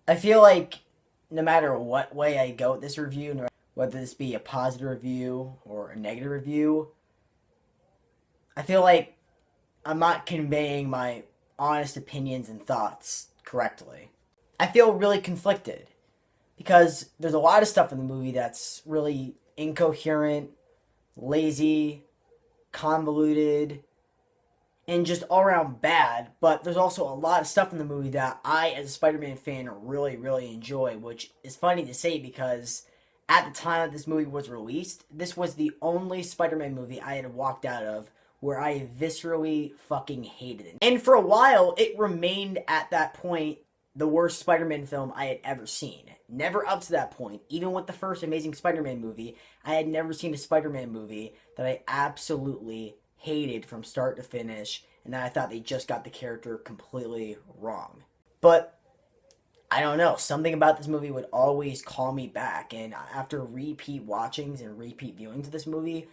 I feel like no matter what way I go with this review, whether this be a positive review or a negative review, I feel like I'm not conveying my honest opinions and thoughts correctly. I feel really conflicted because there's a lot of stuff in the movie that's really incoherent, lazy, convoluted, and just all around bad. But there's also a lot of stuff in the movie that I, as a Spider-Man fan, really, really enjoy, which is funny to say because at the time that this movie was released, this was the only Spider-Man movie I had walked out of where I viscerally fucking hated it. And for a while, it remained at that point the worst Spider-Man film I had ever seen. Never up to that point, even with the first Amazing Spider-Man movie, I had never seen a Spider-Man movie that I absolutely hated from start to finish, and that I thought they just got the character completely wrong. But I don't know, something about this movie would always call me back, and after repeat watchings and repeat viewings of this movie,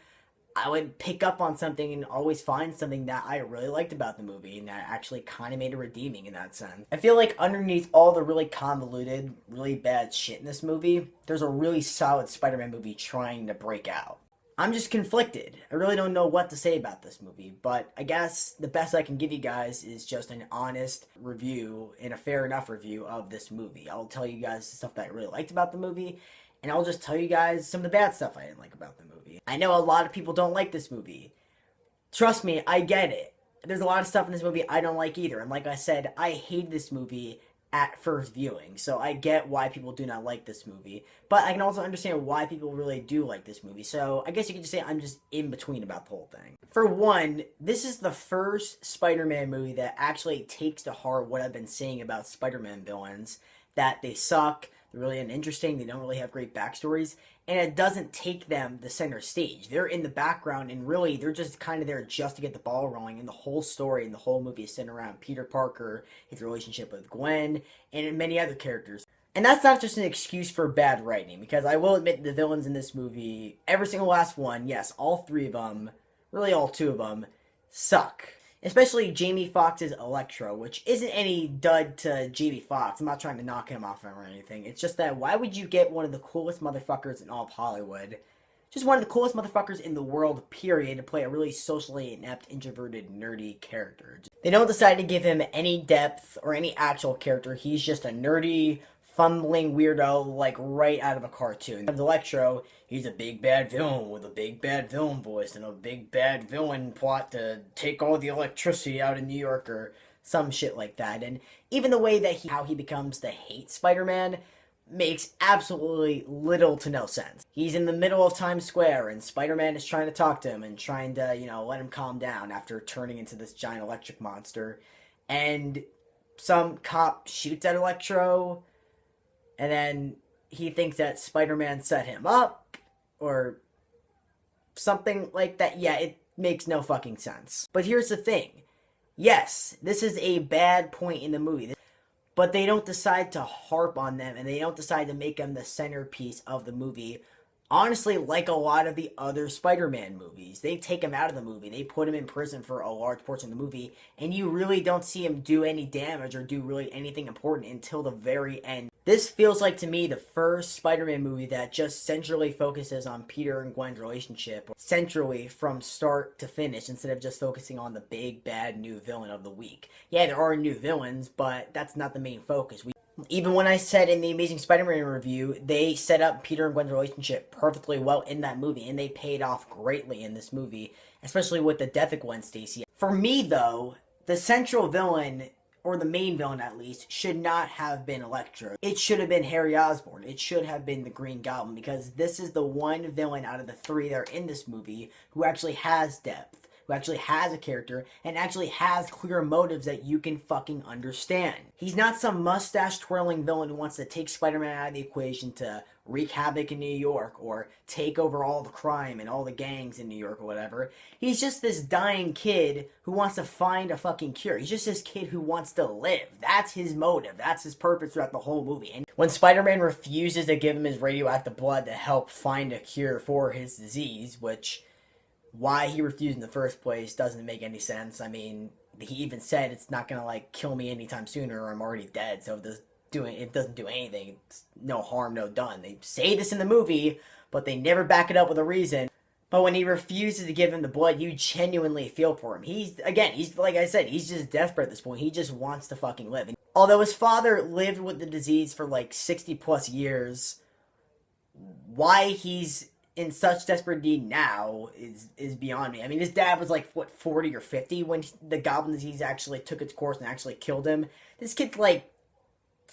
I would pick up on something and always find something that I really liked about the movie and that actually kind of made it redeeming in that sense. I feel like underneath all the really convoluted, really bad shit in this movie, there's a really solid Spider-Man movie trying to break out. I'm just conflicted. I really don't know what to say about this movie, but I guess the best I can give you guys is just an honest review and a fair enough review of this movie. I'll tell you guys the stuff that I really liked about the movie, and I'll just tell you guys some of the bad stuff I didn't like about the movie. I know a lot of people don't like this movie. Trust me, I get it. There's a lot of stuff in this movie I don't like either, and like I said, I hate this movie at first viewing, so I get why people do not like this movie, but I can also understand why people really do like this movie, so I guess you could just say I'm just in between about the whole thing. For one, this is the first Spider-Man movie that actually takes to heart what I've been saying about Spider-Man villains, that they suck, they're really uninteresting, they don't really have great backstories, and it doesn't take them the center stage. They're in the background, and really, they're just kind of there just to get the ball rolling, and the whole story and the whole movie is centered around Peter Parker, his relationship with Gwen, and many other characters. And that's not just an excuse for bad writing, because I will admit the villains in this movie, every single last one, yes, all three of them, really all two of them, suck. Especially Jamie Foxx's Electro, which isn't any dud to Jamie Foxx. I'm not trying to knock him off or anything. It's just that why would you get one of the coolest motherfuckers in all of Hollywood, just one of the coolest motherfuckers in the world, period, to play a really socially inept, introverted, nerdy character? They don't decide to give him any depth or any actual character. He's just a nerdy, fumbling weirdo, like right out of a cartoon. The Electro, he's a big bad villain with a big bad villain voice and a big bad villain plot to take all the electricity out of New York or some shit like that. And even the way that how he becomes the hate Spider-Man makes absolutely little to no sense. He's in the middle of Times Square and Spider-Man is trying to talk to him and trying to, let him calm down after turning into this giant electric monster. And some cop shoots at Electro, and then he thinks that Spider-Man set him up, or something like that. Yeah, it makes no fucking sense. But here's the thing. Yes, this is a bad point in the movie, but they don't decide to harp on them, and they don't decide to make them the centerpiece of the movie. Honestly, like a lot of the other Spider-Man movies, they take him out of the movie. They put him in prison for a large portion of the movie, and you really don't see him do any damage or do really anything important until the very end. This feels like to me the first Spider-Man movie that just centrally focuses on Peter and Gwen's relationship, centrally from start to finish, instead of just focusing on the big bad new villain of the week. Yeah, there are new villains, but that's not the main focus. Even when I said in the Amazing Spider-Man review, they set up Peter and Gwen's relationship perfectly well in that movie, and they paid off greatly in this movie, especially with the death of Gwen Stacy. For me, though, the central villain, or the main villain at least, should not have been Electro. It should have been Harry Osborn. It should have been the Green Goblin, because this is the one villain out of the three that are in this movie who actually has depth, who actually has a character, and actually has clear motives that you can fucking understand. He's not some mustache-twirling villain who wants to take Spider-Man out of the equation to wreak havoc in New York, or take over all the crime and all the gangs in New York or whatever. He's just this dying kid who wants to find a fucking cure. He's just this kid who wants to live. That's his motive. That's his purpose throughout the whole movie. And when Spider-Man refuses to give him his radioactive blood to help find a cure for his disease, which why he refused in the first place doesn't make any sense. I mean, he even said it's not gonna kill me anytime sooner or I'm already dead, so it doesn't do anything. It's no harm, no done. They say this in the movie, but they never back it up with a reason. But when he refuses to give him the blood, you genuinely feel for him. He's like I said, he's just desperate at this point. He just wants to fucking live. And although his father lived with the disease for like 60 plus years, why he's in such desperate need now is beyond me. I mean, his dad was like, what, 40 or 50 when the goblin disease actually took its course and actually killed him. This kid's like,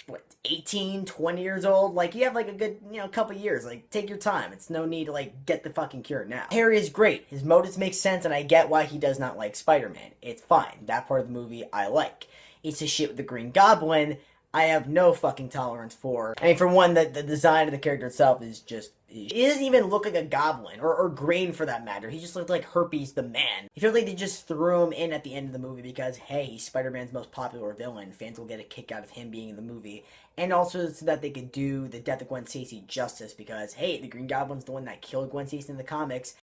what, 18, 20 years old? Like, you have like a good, couple years. Like, take your time. It's no need to like get the fucking cure now. Harry is great. His motives make sense, and I get why he does not like Spider-Man. It's fine. That part of the movie I like. It's the shit with the Green Goblin I have no fucking tolerance for. I mean, for one, the design of the character itself is just... He doesn't even look like a goblin, or Green for that matter. He just looked like Herpes the Man. I feel like they just threw him in at the end of the movie because, hey, he's Spider-Man's most popular villain. Fans will get a kick out of him being in the movie. And also so that they could do the death of Gwen Stacy justice because, hey, the Green Goblin's the one that killed Gwen Stacy in the comics.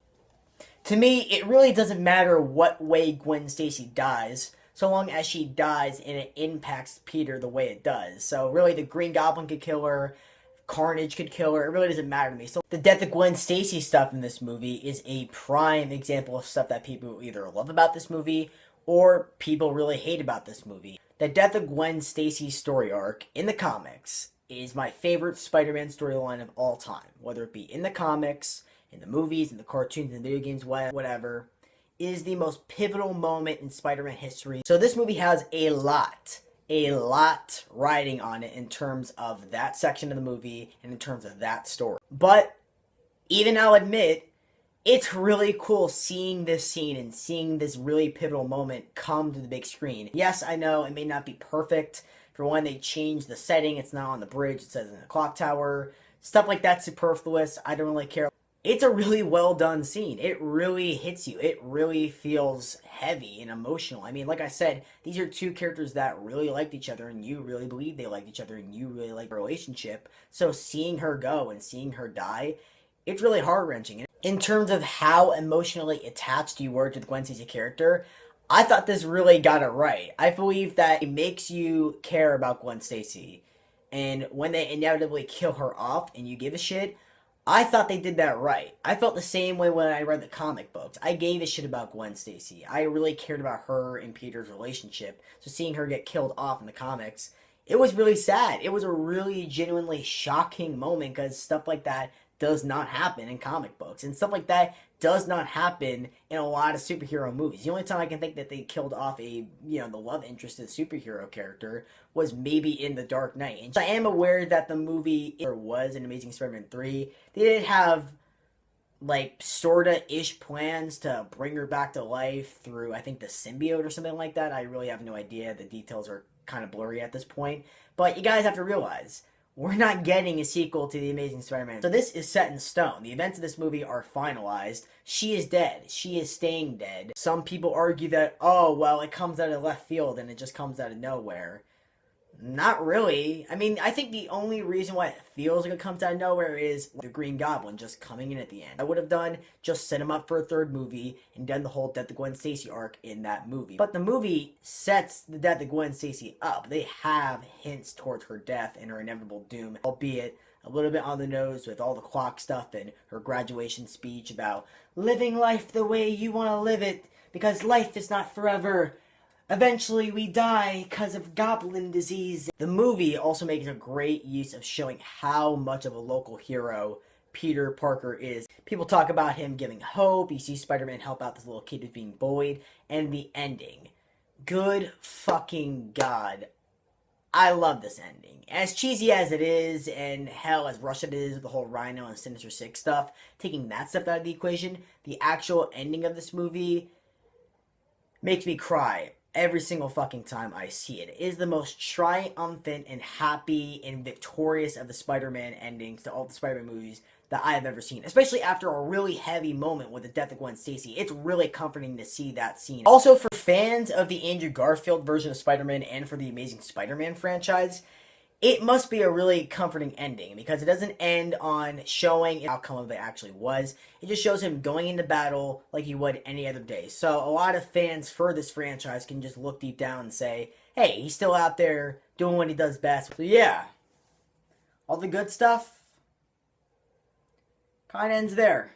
To me, it really doesn't matter what way Gwen Stacy dies, so long as she dies and it impacts Peter the way it does. So really, the Green Goblin could kill her, Carnage could kill her, it really doesn't matter to me. So the death of Gwen Stacy stuff in this movie is a prime example of stuff that people either love about this movie or people really hate about this movie. The death of Gwen Stacy story arc in the comics is my favorite Spider-Man storyline of all time. Whether it be in the comics, in the movies, in the cartoons, in the video games, whatever, is the most pivotal moment in Spider-Man history. So this movie has a lot riding on it in terms of that section of the movie and in terms of that story. But even I'll admit, it's really cool seeing this scene and seeing this really pivotal moment come to the big screen. Yes, I know it may not be perfect. For one, they changed the setting. It's not on the bridge. It says in the clock tower. Stuff like that's superfluous. I don't really care. It's a really well done scene. It really hits you. It really feels heavy and emotional. I mean, like I said, these are two characters that really liked each other and you really believe they liked each other and you really like the relationship. So seeing her go and seeing her die, it's really heart-wrenching. In terms of how emotionally attached you were to the Gwen Stacy character, I thought this really got it right. I believe that it makes you care about Gwen Stacy. And when they inevitably kill her off and you give a shit, I thought they did that right. I felt the same way when I read the comic books. I gave a shit about Gwen Stacy. I really cared about her and Peter's relationship. So seeing her get killed off in the comics, it was really sad. It was a really genuinely shocking moment because stuff like that does not happen in comic books. And stuff like that does not happen in a lot of superhero movies. The only time I can think that they killed off the love interest of the superhero character was maybe in The Dark Knight. And I am aware that the movie was an Amazing Spider-Man 3. They did have like sorta-ish plans to bring her back to life through, I think, the symbiote or something like that. I really have no idea. The details are kind of blurry at this point. But you guys have to realize, we're not getting a sequel to The Amazing Spider-Man. So this is set in stone. The events of this movie are finalized. She is dead. She is staying dead. Some people argue that, oh, well, it comes out of left field and it just comes out of nowhere. Not really. I mean, I think the only reason why it feels like it comes out of nowhere is the Green Goblin just coming in at the end. I would have done just set him up for a third movie and done the whole Death of Gwen Stacy arc in that movie. But the movie sets the Death of Gwen Stacy up. They have hints towards her death and her inevitable doom, albeit a little bit on the nose with all the clock stuff and her graduation speech about living life the way you want to live it because life is not forever. Eventually we die because of goblin disease. The movie also makes a great use of showing how much of a local hero Peter Parker is. People talk about him giving hope. You see Spider-Man help out this little kid who's being bullied. And the ending. Good fucking God. I love this ending. As cheesy as it is, and hell, as rushed it is, the whole Rhino and Sinister Six stuff, taking that stuff out of the equation, the actual ending of this movie makes me cry every single fucking time I see it. It is the most triumphant and happy and victorious of the Spider-Man endings to all the Spider-Man movies that I have ever seen. Especially after a really heavy moment with the death of Gwen Stacy. It's really comforting to see that scene. Also, for fans of the Andrew Garfield version of Spider-Man and for the Amazing Spider-Man franchise, it must be a really comforting ending because it doesn't end on showing the outcome of it actually was. It just shows him going into battle like he would any other day. So a lot of fans for this franchise can just look deep down and say, hey, he's still out there doing what he does best. So yeah, all the good stuff kind of ends there.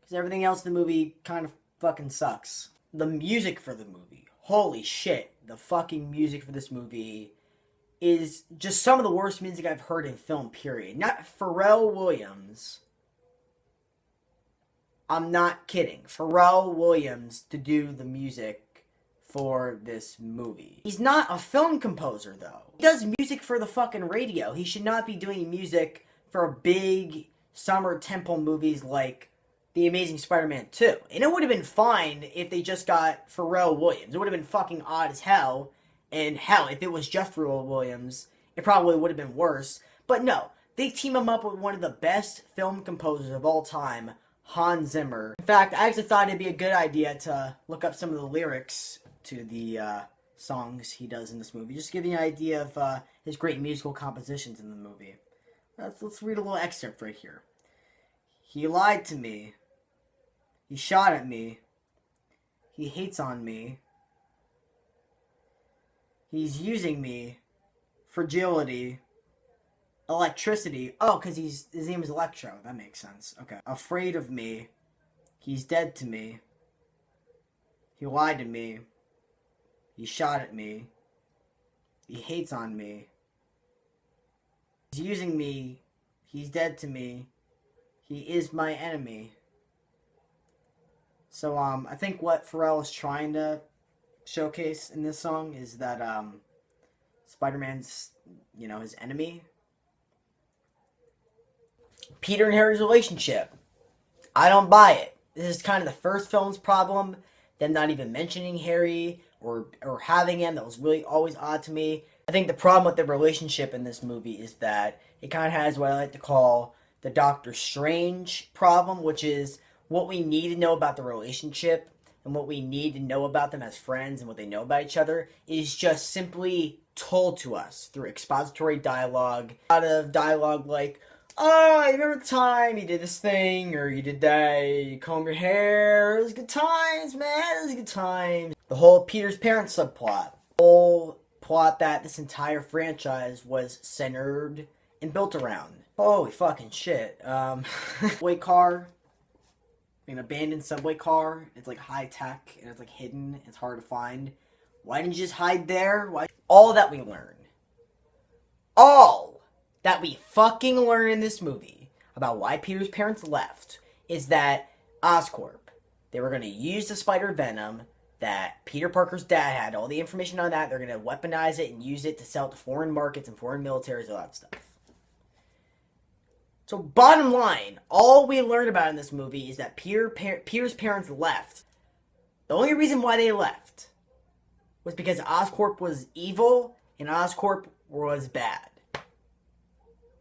Because everything else in the movie kind of fucking sucks. The music for the movie, holy shit, the fucking music for this movie is just some of the worst music I've heard in film, period. Not Pharrell Williams. I'm not kidding. Pharrell Williams to do the music for this movie. He's not a film composer, though. He does music for the fucking radio. He should not be doing music for big summer temple movies like The Amazing Spider-Man 2. And it would have been fine if they just got Pharrell Williams. It would have been fucking odd as hell. And hell, if it was just Pharrell Williams, it probably would have been worse. But no, they team him up with one of the best film composers of all time, Hans Zimmer. In fact, I actually thought it'd be a good idea to look up some of the lyrics to the songs he does in this movie. Just to give you an idea of his great musical compositions in the movie. Let's read a little excerpt right here. He lied to me. He shot at me. He hates on me. He's using me. Fragility. Electricity. Oh, because his name is Electro. That makes sense. Okay. Afraid of me. He's dead to me. He lied to me. He shot at me. He hates on me. He's using me. He's dead to me. He is my enemy. So, I think what Pharrell is trying to showcase in this song is that, Spider-Man's, his enemy. Peter and Harry's relationship. I don't buy it. This is kind of the first film's problem. Them not even mentioning Harry or having him. That was really always odd to me. I think the problem with the relationship in this movie is that it kind of has what I like to call the Doctor Strange problem, which is what we need to know about the relationship and what we need to know about them as friends and what they know about each other is just simply told to us through expository dialogue. A lot of dialogue like, oh, you remember the time you did this thing, or you did that, you combed your hair, it was good times, man, it was good times. The whole Peter's parents subplot. The whole plot that this entire franchise was centered and built around. Holy fucking shit. Subway car. An abandoned subway car. It's like high tech and it's like hidden. It's hard to find. Why didn't you just hide there? Why? All that we learn. All that we fucking learn in this movie about why Peter's parents left is that Oscorp, they were going to use the spider venom that Peter Parker's dad had. All the information on that. They're going to weaponize it and use it to sell it to foreign markets and foreign militaries, all that stuff. So bottom line, all we learn about in this movie is that Peter's parents left. The only reason why they left was because Oscorp was evil and Oscorp was bad.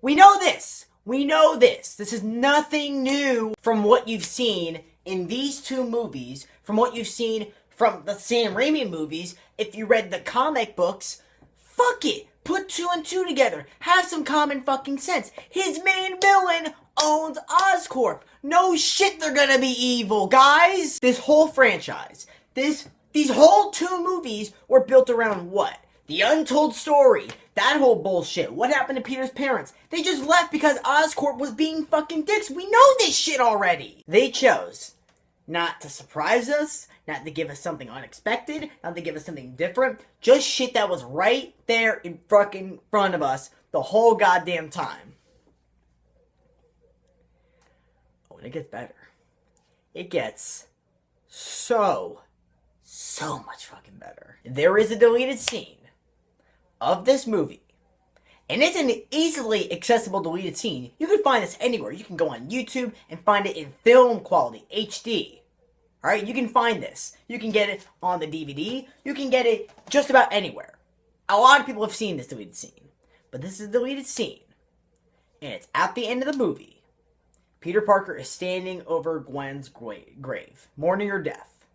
We know this. We know this. This is nothing new from what you've seen in these two movies, from what you've seen from the Sam Raimi movies. If you read the comic books, fuck it. Put two and two together. Have some common fucking sense. His main villain owns Oscorp. No shit they're gonna be evil, guys. This whole franchise, these whole two movies were built around what? The untold story. That whole bullshit. What happened to Peter's parents? They just left because Oscorp was being fucking dicks. We know this shit already. They chose not to surprise us, not to give us something unexpected, not to give us something different. Just shit that was right there in fucking front of us the whole goddamn time. Oh, and it gets better. It gets so much fucking better. There is a deleted scene of this movie. And it's an easily accessible deleted scene. You can find this anywhere. You can go on YouTube and find it in film quality, HD. Alright, you can find this. You can get it on the DVD. You can get it just about anywhere. A lot of people have seen this deleted scene. But this is a deleted scene. And it's at the end of the movie. Peter Parker is standing over Gwen's grave, mourning her death.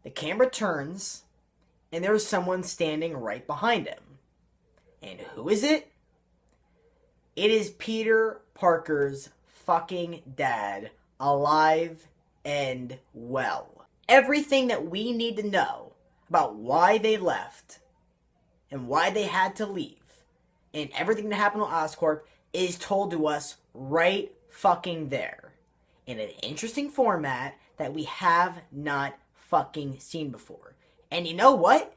The camera turns, and there's someone standing right behind him. And who is it? It is Peter Parker's fucking dad, alive and well. Everything that we need to know about why they left and why they had to leave and everything that happened with Oscorp is told to us right fucking there in an interesting format that we have not fucking seen before. And you know what?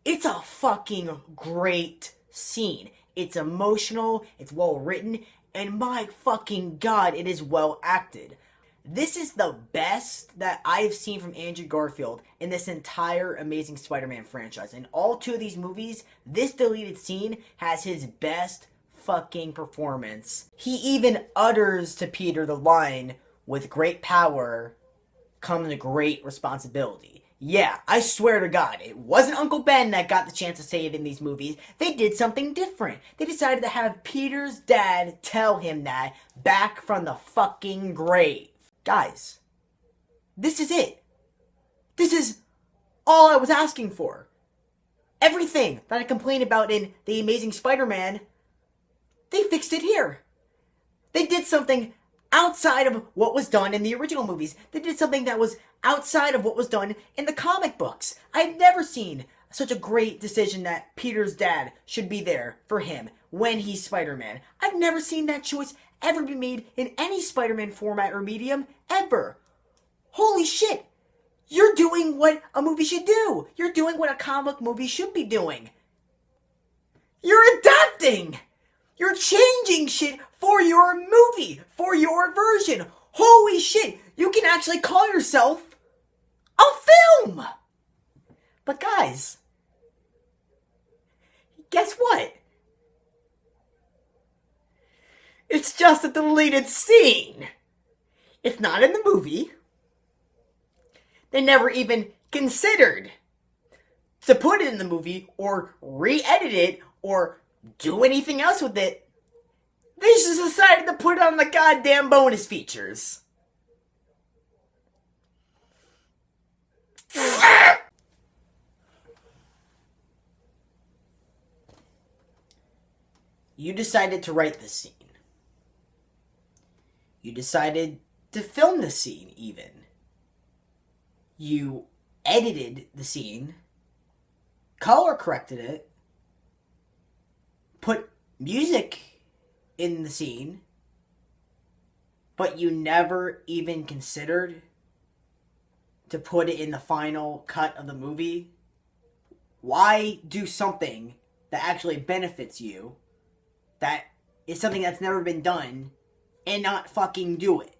It's a fucking great scene. It's emotional, it's well written, and my fucking god, it is well acted. This is the best that I've seen from Andrew Garfield in this entire Amazing Spider-Man franchise. In all two of these movies, this deleted scene has his best fucking performance. He even utters to Peter the line, "With great power comes a great responsibility." Yeah, I swear to God, it wasn't Uncle Ben that got the chance to say it in these movies. They did something different. They decided to have Peter's dad tell him that back from the fucking grave. Guys, this is it. This is all I was asking for. Everything that I complained about in The Amazing Spider-Man, they fixed it here. They did something outside of what was done in the original movies. They did something that was outside of what was done in the comic books. I've never seen such a great decision that Peter's dad should be there for him when he's Spider-Man. I've never seen that choice ever be made in any Spider-Man format or medium, ever. Holy shit! You're doing what a movie should do! You're doing what a comic movie should be doing! You're adapting! You're changing shit for your movie, for your version! Holy shit! You can actually call yourself a film! But guys, guess what? It's just a deleted scene. It's not in the movie. They never even considered to put it in the movie or re-edit it or do anything else with it. They just decided to put it on the goddamn bonus features. You decided to write this scene. You decided to film the scene, even. You edited the scene, color corrected it, put music in the scene, but you never even considered to put it in the final cut of the movie. Why do something that actually benefits you, that is something that's never been done, and not fucking do it?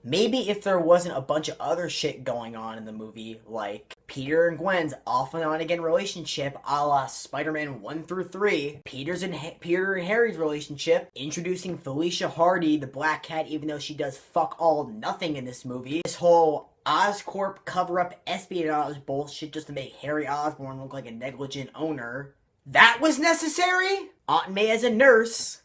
Maybe if there wasn't a bunch of other shit going on in the movie, like Peter and Gwen's off and on again relationship, a la Spider-Man 1 through 3, Peter and Harry's relationship, introducing Felicia Hardy, the Black Cat, even though she does fuck all nothing in this movie, this whole Oscorp cover-up espionage bullshit just to make Harry Osborn look like a negligent owner. That was necessary? Aunt May as a nurse.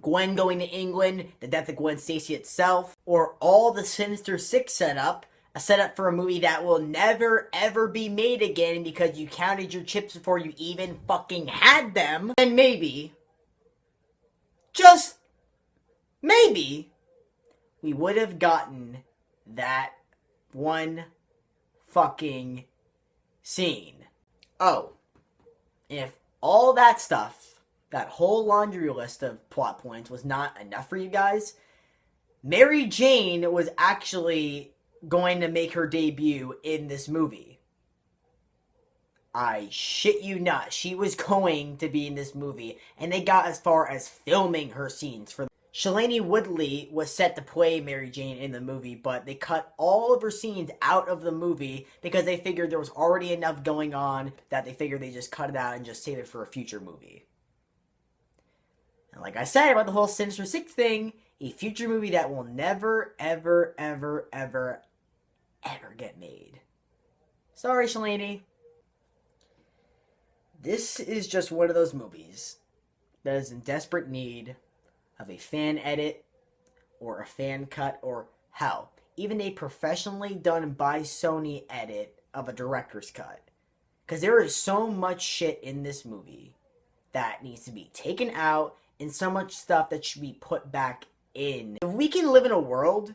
Gwen going to England, the death of Gwen Stacy itself, or all the Sinister Six setup, a setup for a movie that will never ever be made again because you counted your chips before you even fucking had them, and maybe, just maybe, we would have gotten that one fucking scene. Oh, if all that stuff, that whole laundry list of plot points was not enough for you guys, Mary Jane was actually going to make her debut in this movie. I shit you not. She was going to be in this movie, and they got as far as filming her scenes. Shailene Woodley was set to play Mary Jane in the movie, but they cut all of her scenes out of the movie because they figured there was already enough going on that they figured they just cut it out and just save it for a future movie. And like I said about the whole Sinister Six thing, a future movie that will never, ever, ever, ever, ever get made. Sorry, Shailene. This is just one of those movies that is in desperate need of a fan edit or a fan cut or, hell, even a professionally done by Sony edit of a director's cut. Because there is so much shit in this movie that needs to be taken out and so much stuff that should be put back in. If we can live in a world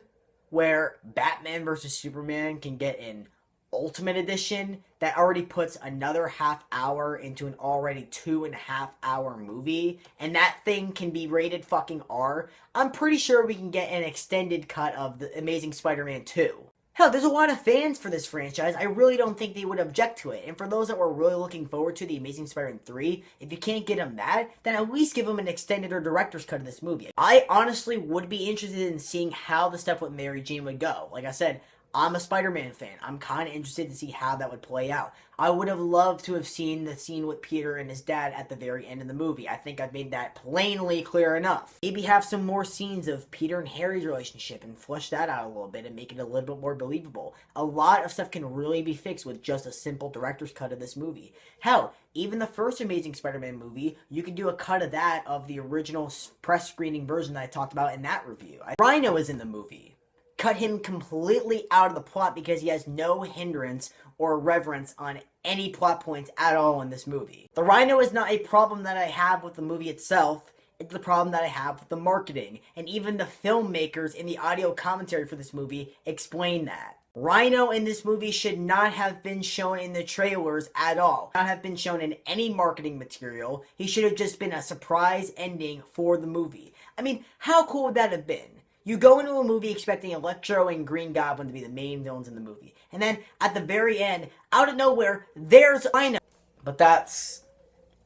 where Batman vs. Superman can get an Ultimate Edition that already puts another half hour into an already 2.5 hour movie, and that thing can be rated fucking R, I'm pretty sure we can get an extended cut of The Amazing Spider-Man 2. Hell, there's a lot of fans for this franchise. I really don't think they would object to it. And for those that were really looking forward to The Amazing Spider-Man 3, if you can't get them that, then at least give them an extended or director's cut of this movie. I honestly would be interested in seeing how the stuff with Mary Jane would go. Like I said, I'm a Spider-Man fan. I'm kind of interested to see how that would play out. I would have loved to have seen the scene with Peter and his dad at the very end of the movie. I think I've made that plainly clear enough. Maybe have some more scenes of Peter and Harry's relationship and flesh that out a little bit and make it a little bit more believable. A lot of stuff can really be fixed with just a simple director's cut of this movie. Hell, even the first Amazing Spider-Man movie, you could do a cut of that of the original press screening version that I talked about in that review. Rhino is in the movie. Cut him completely out of the plot because he has no hindrance or reverence on any plot points at all in this movie. The Rhino is not a problem that I have with the movie itself. It's the problem that I have with the marketing. And even the filmmakers in the audio commentary for this movie explain that. Rhino in this movie should not have been shown in the trailers at all. Not have been shown in any marketing material. He should have just been a surprise ending for the movie. I mean, how cool would that have been? You go into a movie expecting Electro and Green Goblin to be the main villains in the movie. And then, at the very end, out of nowhere, there's Rhino. But that's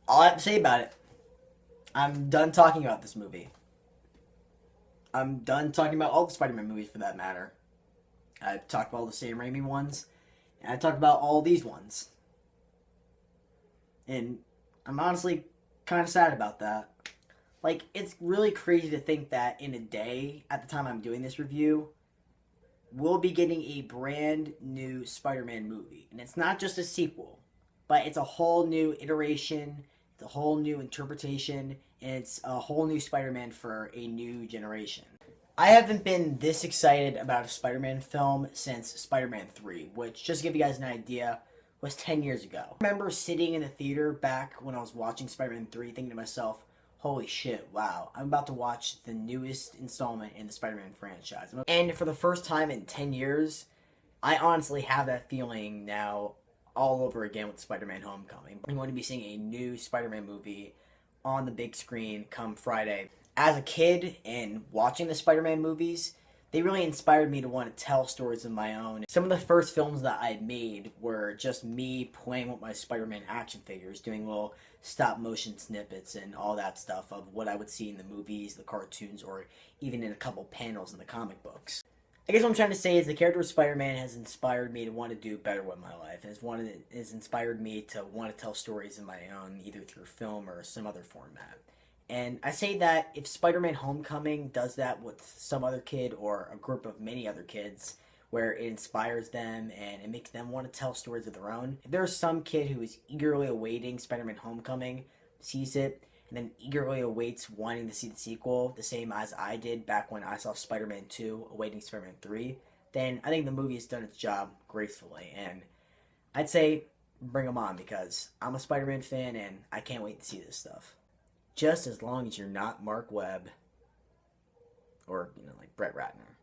all I have to say about it. I'm done talking about this movie. I'm done talking about all the Spider-Man movies, for that matter. I've talked about all the Sam Raimi ones. And I talked about all these ones. And I'm honestly kind of sad about that. Like, it's really crazy to think that in a day, at the time I'm doing this review, we'll be getting a brand new Spider-Man movie. And it's not just a sequel, but it's a whole new iteration, it's a whole new interpretation, and it's a whole new Spider-Man for a new generation. I haven't been this excited about a Spider-Man film since Spider-Man 3, which, just to give you guys an idea, was 10 years ago. I remember sitting in the theater back when I was watching Spider-Man 3 thinking to myself, holy shit, wow, I'm about to watch the newest installment in the Spider-Man franchise. And for the first time in 10 years, I honestly have that feeling now all over again with Spider-Man Homecoming. I'm going to be seeing a new Spider-Man movie on the big screen come Friday. As a kid and watching the Spider-Man movies, they really inspired me to want to tell stories of my own. Some of the first films that I made were just me playing with my Spider-Man action figures, doing little stop-motion snippets and all that stuff of what I would see in the movies, the cartoons, or even in a couple panels in the comic books. I guess what I'm trying to say is the character of Spider-Man has inspired me to want to do better with my life. Has inspired me to want to tell stories of my own, either through film or some other format. And I say that if Spider-Man Homecoming does that with some other kid or a group of many other kids, where it inspires them and it makes them want to tell stories of their own. If there's some kid who is eagerly awaiting Spider-Man Homecoming, sees it, and then eagerly awaits wanting to see the sequel, the same as I did back when I saw Spider-Man 2, awaiting Spider-Man 3, then I think the movie has done its job gracefully. And I'd say bring them on, because I'm a Spider-Man fan and I can't wait to see this stuff. Just as long as you're not Mark Webb or, like Brett Ratner.